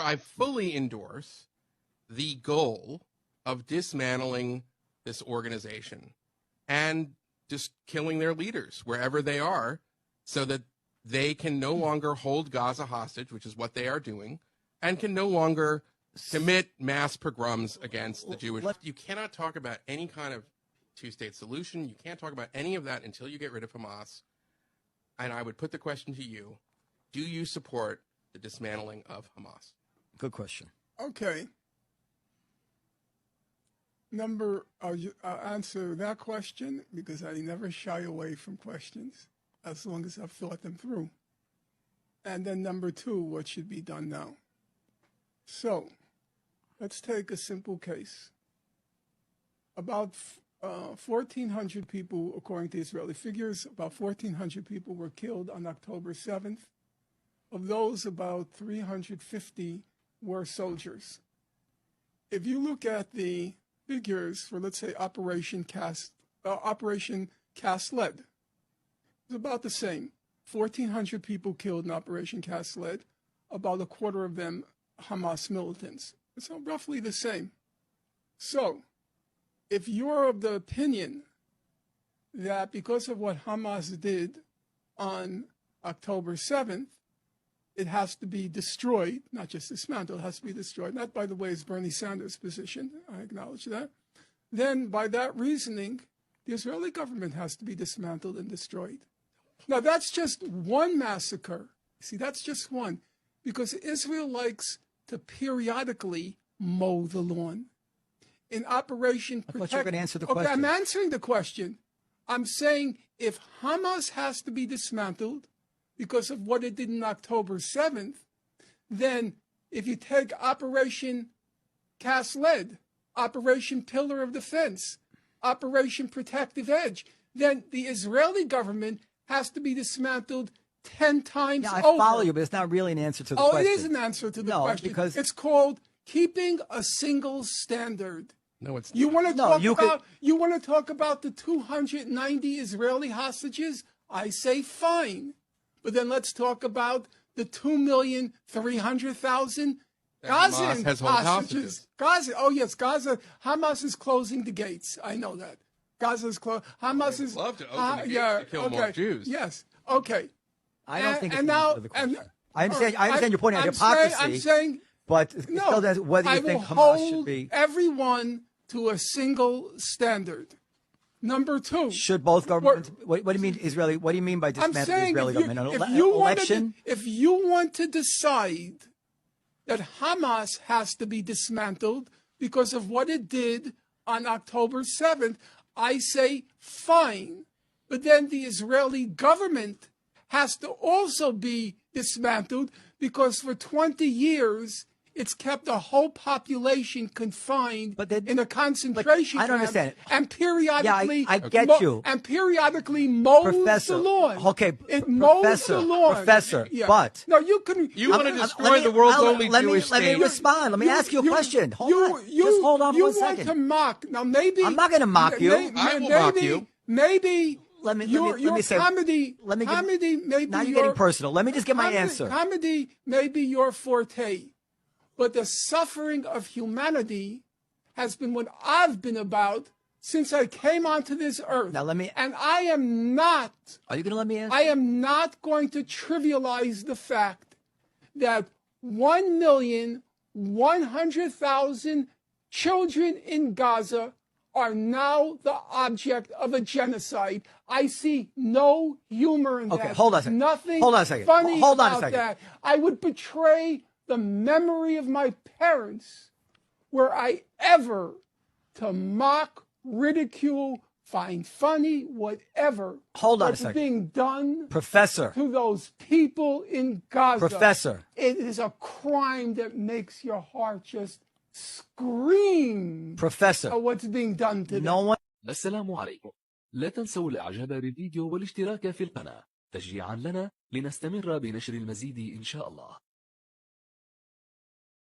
I fully endorse the goal of dismantling this organization and just killing their leaders wherever they are so that they can no longer hold Gaza hostage, which is what they are doing, and can no longer commit mass pogroms against the Jewish. You cannot talk about any kind of two-state solution. You can't talk about any of that until you get rid of Hamas. And I would put the question to you, do you support the dismantling of Hamas? Good question. Okay. I'll answer that question because I never shy away from questions as long as I've thought them through. And then number two, what should be done now? So let's take a simple case. About 1,400 people, according to Israeli figures, about 1,400 people were killed on October 7th. Of those, about 350 were soldiers. If you look at the figures for, let's say, Operation Cast Lead, it's about the same. 1,400 people killed in Operation Cast Lead, about a quarter of them Hamas militants. It's roughly the same. So, if you're of the opinion that because of what Hamas did on October 7th, it has to be destroyed, not just dismantled, it has to be destroyed. That, by the way, is Bernie Sanders' position. I acknowledge that. Then, by that reasoning, the Israeli government has to be dismantled and destroyed. Now, that's just one massacre. See, that's just one. Because Israel likes to periodically mow the lawn. In Operation Protect... I thought you were going to answer the question. Okay, I'm answering the question. I'm saying if Hamas has to be dismantled because of what it did on October 7th, then if you take Operation Cast Lead, Operation Pillar of Defense, Operation Protective Edge, then the Israeli government has to be dismantled 10 times over. Yeah, I follow you, but it's not really an answer to the question. Oh, it is an answer to the question. Because it's called keeping a single standard. No, it's not. You want to talk about the 290 Israeli hostages? I say fine. But then let's talk about the 2,300,000 Gaza hostages. Gaza. Oh, yes, Gaza. Hamas is closing the gates. I know that. Gaza is closed. Hamas is... love to open the gates to kill more Jews. Yes. Okay. I don't think it's an answer to the question. I understand your point on hypocrisy. I'm saying... But it still does, whether you think Hamas should be... everyone to a single standard. Number two. Should both governments... What do you mean Israeli... What do you mean by dismantling the Israeli government? If you want to decide that Hamas has to be dismantled because of what it did on October 7th, I say fine. But then the Israeli government has to also be dismantled because for 20 years it's kept a whole population confined in a concentration camp. I don't understand it. And periodically, I get you. And periodically mows the lawn. Okay, it mows the lawn. Professor, but no, you can. You want to destroy the world's only Jewish state. Let me respond. Let me ask you a question. Just hold on for 1 second. You want to mock. Now maybe I'm not going to mock you. I will mock you. Maybe. Let me say. Comedy. Maybe. Now you're getting personal. Let me just get my answer. Comedy may be your forte, but the suffering of humanity has been what I've been about since I came onto this earth. Now let me. And I am not. Are you going to let me answer? I am not going to trivialize the fact that 1,100,000 children in Gaza are now the object of a genocide. I see no humor in that. Okay, hold on a second. Nothing Hold funny on a about second. that. I would betray the memory of my parents were I ever to mock, ridicule, find funny, whatever. Hold on a second. What's being done Professor. to those people in Gaza. Professor. It is a crime that makes your heart just scream. Professor. At what's being done to them. No one. السلام عليكم. لا تنسوا الاعجاب بالفيديو والاشتراك في القناة تشجيعا لنا لنستمر بنشر المزيد إن شاء الله.